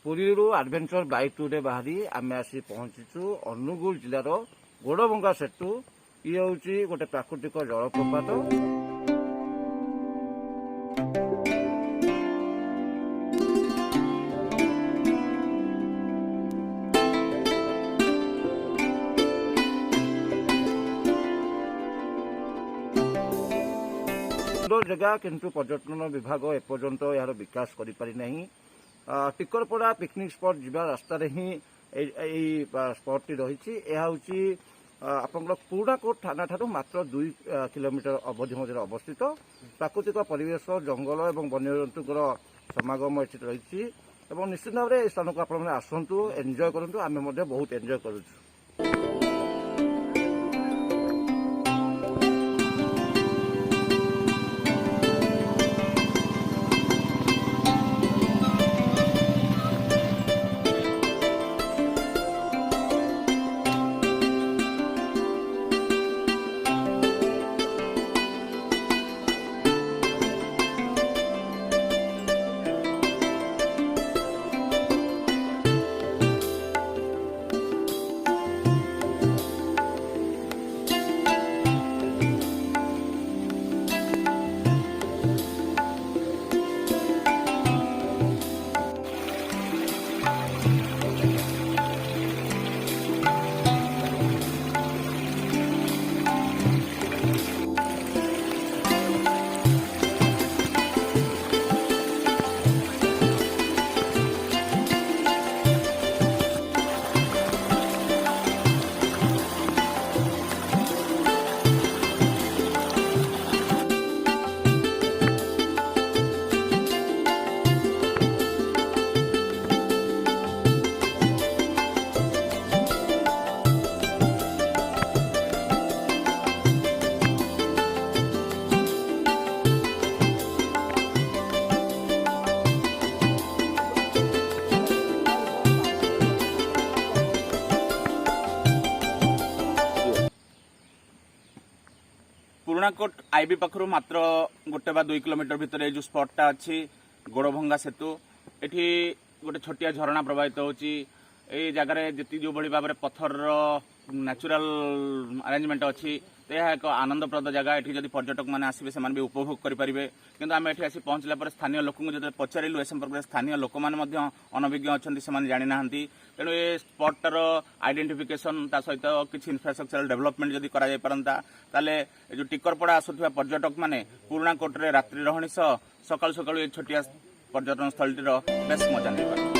पुरीरू आडभेंचर bike tour बाहरी आम आसी पहुंचीचु अनुगुल जिलार गोड़भंगा सेतु। ये हूँ गोटे प्राकृतिक जलप्रपात। सुंदर जगह किंतु पर्यटन विभाग एपर्यंत यार विकास करि पारि नहीं। टिकरपड़ा पिकनिक स्पॉट जीवा रास्ता ही स्पॉट टी रही। यह हूँ आपंकर पुराकोट थाना ठारू मात्र 2 किलोमीटर अवधि मध्य अवस्थित प्राकृतिक परिवेश जंगल और वन्यजंतुर समागम ये रही। निश्चित भाव में स्थान को आप आसतु एंजॉय करूँ। आम बहुत एंजॉय करूँ। पुराकोट आईबी पाखु मात्र 1 वा 2 किलोमीटर भितर जो स्पॉटा अच्छी गोड़भंगा सेतु एठी गोटे छोटिया झरणा प्रवाहित होची। ए जगह जी जो भाई भाव में पत्थर नेचुरल अरेंजमेंट अच्छी तो यह एक आनंदप्रद जगह। ये जब पर्यटक मैंने आसवे से भी उपभोग करेंगे। किंतु आम ये आसी पहुंचला पर स्थानीय लोक जो पचारू ए संपर्क में स्थानीय लोक मैंने अनभिज्ञ अच्छा से जानी ना। तेणु ये स्पॉटर आइडेंटिफिकेशन सहित किसी इनफ्रास्ट्रक्चरल डेवलपमेंट जब कर जो टिकरपड़ा आसुवा पर्यटक मैंने पुराकोटे रात्रि रहणी सह सकाल सकाल ये छोटिया पर्यटन स्थल बेस मजा नहीं पारे।